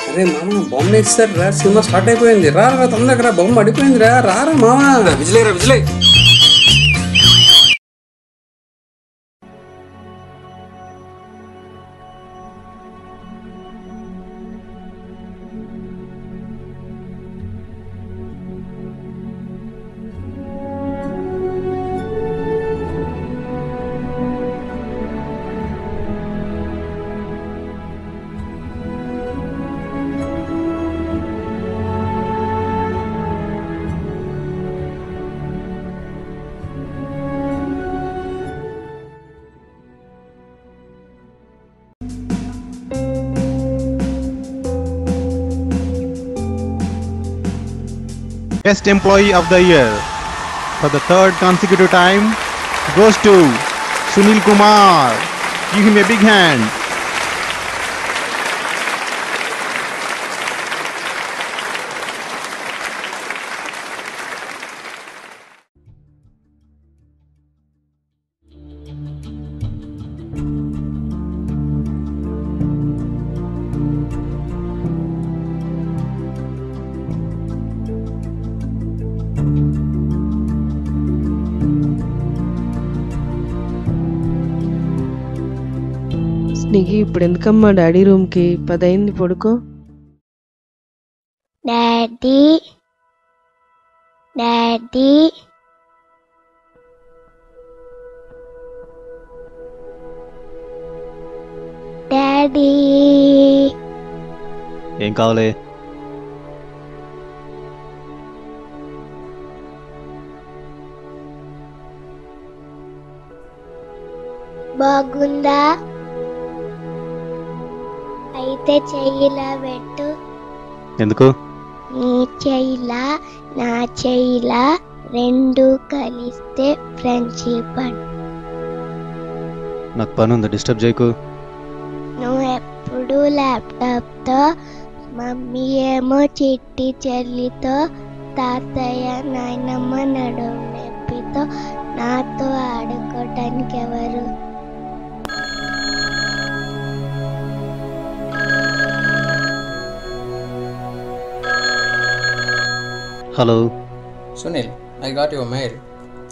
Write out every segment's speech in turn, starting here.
అరే మామ బొమ్మ వేస్తారు రా, సినిమా స్టార్ట్ అయిపోయింది. రా రా తొందరగా రా, బొమ్మ అడిపోయింది రా. రారా మామ. విజిలే. Best Employee of the Year for the third consecutive time goes to Sunil Kumar. Give him a big hand. నీకు ఇప్పుడు ఎందుకమ్మా డాడీ రూమ్కి 10 అయింది, పడుకో. డాడీ డాడీ డాడీ ఏం కావాలి? బాగుందా? అయితే చెయ్యిలా పెట్టు. ఎందుకు? నీ చెయ్యిలా నా చెయ్యిలా రెండు కలిస్తే ఫ్రెండ్షిప్ అంట. నాకు పని ఉంది, డిస్టర్బ్ చేయకు. నువ్వు ఎప్పుడు ల్యాప్టాప్తో, మమ్మీ ఏమో చిట్టి చెల్లితో, తాతయ్య నాయనమ్మ నడుము నొప్పితో, నాతో ఆడుకోవటానికి ఎవరు? Hello Sunil, I got your mail.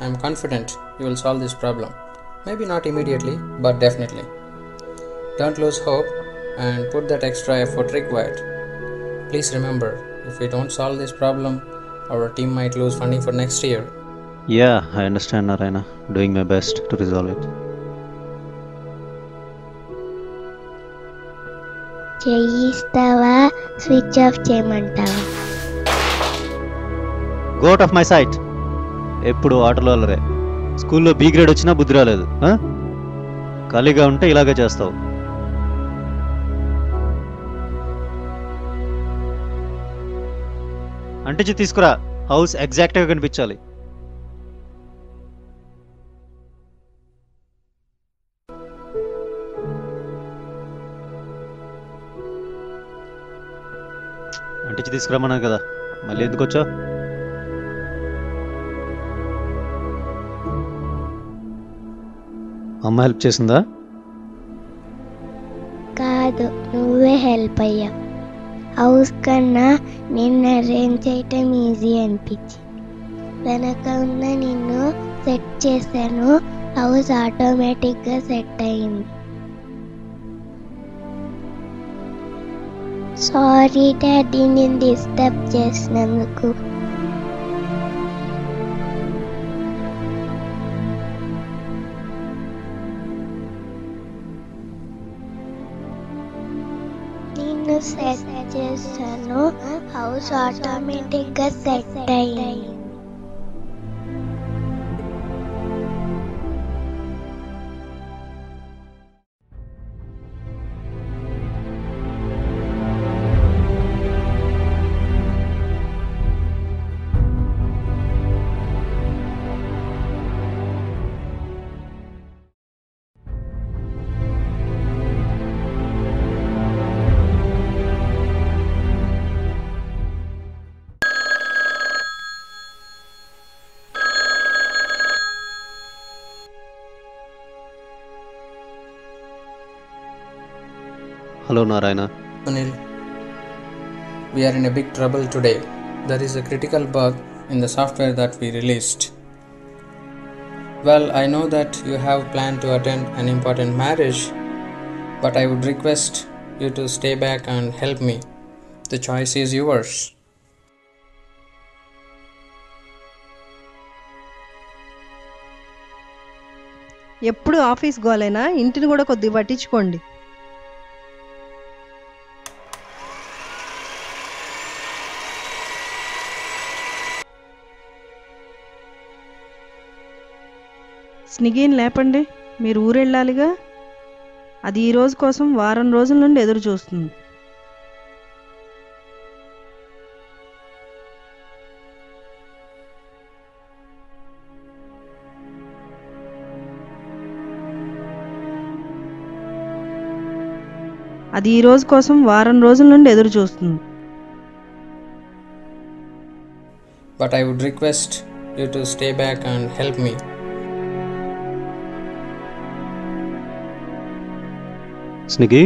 I am confident you will solve this problem. Maybe not immediately, but definitely. Don't lose hope and put that extra effort required. Please remember, if we don't solve this problem, our team might lose funding for next year. Yeah, I understand, Narayana. Doing my best to resolve it. చేయిస్తావా, switch off చేయమంటావా? Go out of my sight. ఎప్పుడు ఆటలో అల్లరే. స్కూల్లో B grade వచ్చినా బుద్ధి రాలేదు. ఖాళీగా ఉంటే ఇలాగే చేస్తావు. అంటించి తీసుకురా, హౌస్ ఎగ్జాక్ట్గా కనిపించాలి. అంటించి తీసుకురామన్నాను కదా, మళ్ళీ ఎందుకు వచ్చావు? అమ్మ హెల్ప్ చేసిందా? కాదు, నువ్వే హెల్ప్ అయ్యావు. హౌస్ కన్నా నిన్ను అరేంజ్ చేయటం ఈజీ అనిపించింది. వెనక ఉన్న నిన్ను సెట్ చేశాను, హౌస్ ఆటోమేటిక్గా సెట్ అయింది. సారీ డాడీ, నేను డిస్టర్బ్ చేసినందుకు. నిన్ను సెట్ చేశాను, హౌస్ ఆటోమేటిక్గా సెట్ అయింది. Hello Narayana. Sunil, we are in a big trouble today. There is a critical bug in the software that we released. Well, I know that you have planned to attend an important marriage, but I would request you to stay back and help me. The choice is yours. ఎప్పుడు office గోలేనా, ఇంటిని కూడా కొద్దిగా పట్టించుకోండి. స్నిగీని లేపండి, మీరు ఊరెళ్ళాలిగా. అది ఈ రోజు కోసం వారం రోజుల నుండి ఎదురు చూస్తుంది. అది ఈ రోజు కోసం వారం రోజుల నుండి ఎదురు చూస్తుంది. But I would request you to stay back and help me. స్నిగి,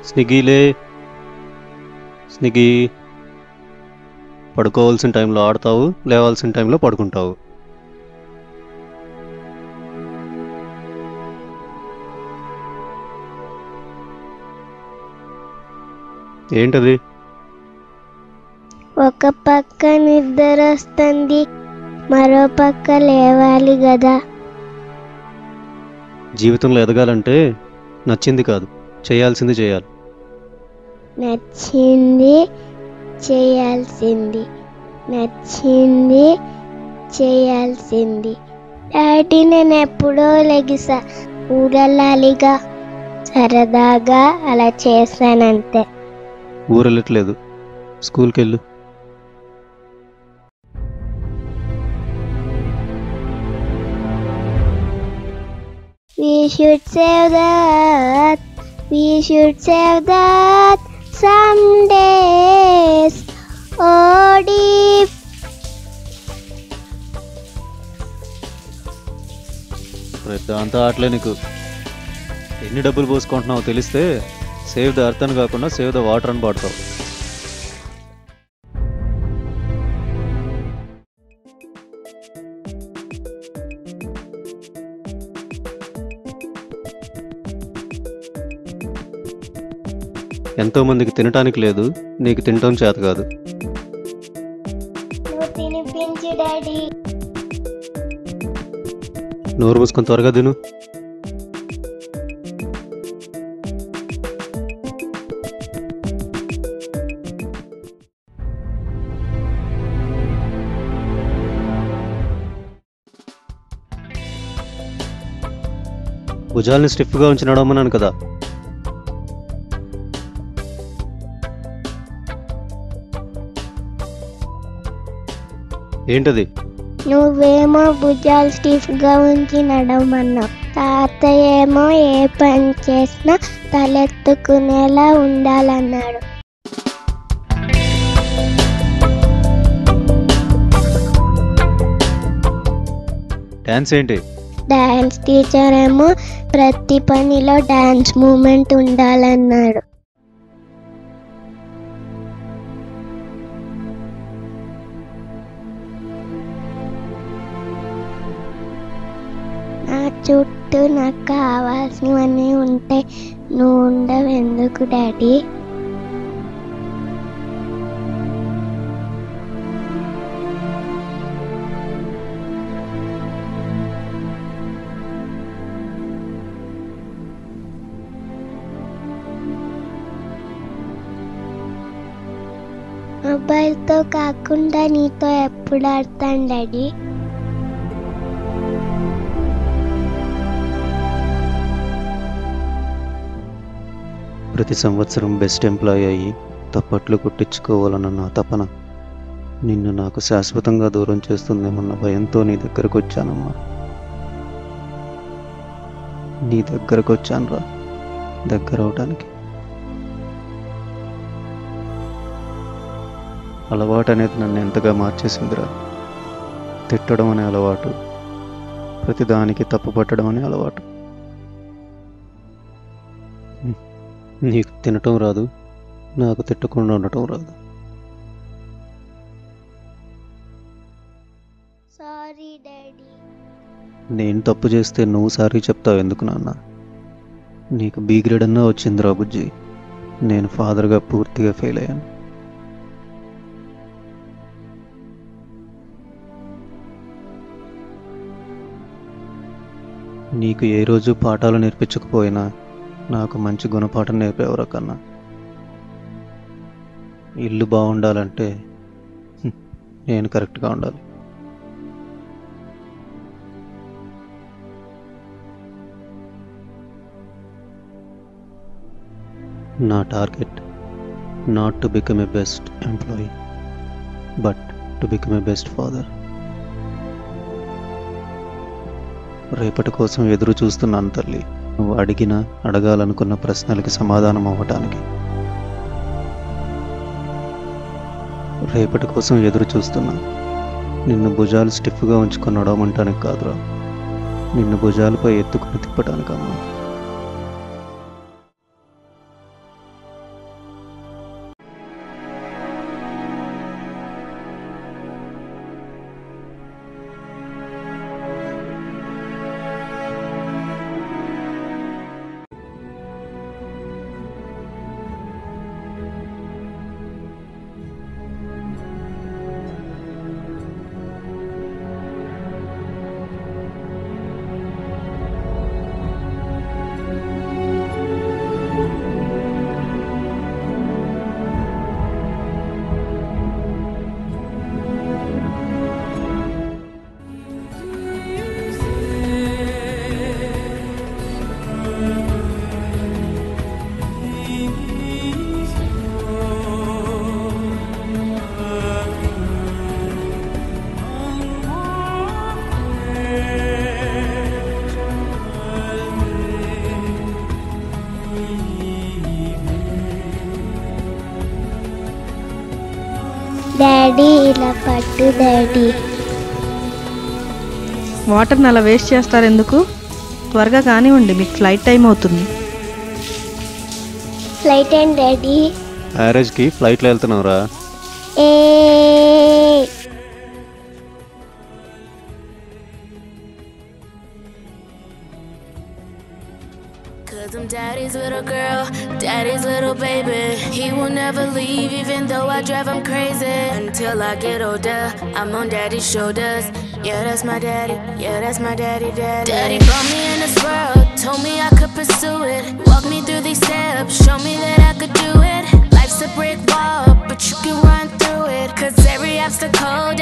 స్నిగిలే. స్నిగి, పడుకోవాల్సిన టైంలో ఆడతావు, లేవాల్సిన టైంలో పడుకుంటావు. ఏంటది? ఒక పక్క నిద్ర వస్తుంది, మరో పక్క లేవాలి కదా. జీవితంలో ఎదగాలంటే నచ్చింది కాదు, చేయాల్సింది చేయాలి. నచ్చింది చేయాల్సింది, నచ్చింది చేయాల్సింది. డాడీ, నేను ఎప్పుడో లెగిసా, ఊరెళ్ళాలిగా. సరదాగా అలా చేశానంతే. ఊరెళ్ళట్లేదు, స్కూల్కి వెళ్ళు. We should save that, we should save that some days. Oh deep. దాంతో ఆటలే నీకు. ఎన్ని డబ్బులు పోసుకుంటున్నావో తెలిస్తే సేవ్ ద అర్త్ అని కాకుండా సేవ్ ద వాటర్ అని పాడతావు. ఎంతో మందికి తినటానికి లేదు, నీకు తినటం చేత కాదు. నువ్వు తినిపించు డాడీ. నోరు మూసుకొని త్వరగా తిను. భుజాల్ని స్టిఫ్గా ఉంచి నడవమన్నాను కదా. ఏంటది? నువ్వేమో భుజాలు స్టిఫ్గా ఉంచి నడవమన్నావు. తాతయ్య ఏమో ఏ పని చేసినా తలెత్తుకునేలా ఉండాలన్నాడు. డాన్స్ ఏంటి? డాన్స్ టీచర్ ఏమో ప్రతి పనిలో డాన్స్ మూమెంట్ ఉండాలన్నాడు. నా చుట్టూ నాకు కావాల్సినవన్నీ ఉంటే నువ్వు ఉండవు ఎందుకు డాడీ? మొబైల్తో కాకుండా నీతో ఎప్పుడు ఆడతాను డాడీ? ప్రతి సంవత్సరం బెస్ట్ ఎంప్లాయీ అయ్యి తప్పట్లు కొట్టించుకోవాలన్న నా తపన నిన్ను నాకు శాశ్వతంగా దూరం చేస్తుందేమన్న భయంతో నీ దగ్గరకు వచ్చానమ్మా. నీ దగ్గరకు వచ్చానురా, దగ్గర అవటానికి. అలవాటు అనేది నన్ను ఎంతగా మార్చేసిందిరా. తిట్టడం అనే అలవాటు, ప్రతిదానికి తప్పు పట్టడం అనే అలవాటు. నీకు తినటం రాదు, నాకు తిట్టకుండా ఉండటం రాదు. Sorry daddy. నేను తప్పు చేస్తే నువ్వు సారీ చెప్తావు ఎందుకు నాన్న? నీకు బి గ్రేడ్ అన్నా వచ్చిందిరా బుజ్జి. నేను ఫాదర్గా పూర్తిగా ఫెయిల్ అయ్యాను. నీకు ఏ రోజు పాఠాలు నేర్పించకపోయినా నాకు మంచి గుణపాఠం నేర్పేవరా కన్నా. ఇల్లు బాగుండాలంటే నేను కరెక్ట్గా ఉండాలి. నా target not to become a best employee, but to become a best father. రేపటి కోసం ఎదురు చూస్తున్నాను తల్లి, నువ్వు అడగాలనుకున్న ప్రశ్నలకి సమాధానం అవ్వటానికి. రేపటి కోసం ఎదురు చూస్తున్నా. నిన్ను భుజాలు స్టిఫ్గా ఉంచుకొని నడవమంటానికి కాదురా, నిన్ను భుజాలపై ఎత్తుకుని తిప్పటానికి అమ్మా. డాడీ ఇలా పట్టు డాడీ. వాటర్ని అలా వేస్ట్ చేస్తారు ఎందుకు? త్వరగా కానివ్వండి, మీకు ఫ్లైట్ టైం అవుతుంది. ఫ్లైట్ ఏంటి డాడీ? మ్యారేజ్కి ఫ్లైట్లో వెళ్తున్నావురా? ఏ Cause I'm daddy's little girl, daddy's little baby. He will never leave even though I drive him crazy. Until I get older, I'm on daddy's shoulders. Yeah, that's my daddy, yeah, that's my daddy. Daddy brought me in this world, told me I could pursue it. Walk me through these steps, show me that I could do it. Life's a brick wall, but you can run through it. Cause every obstacle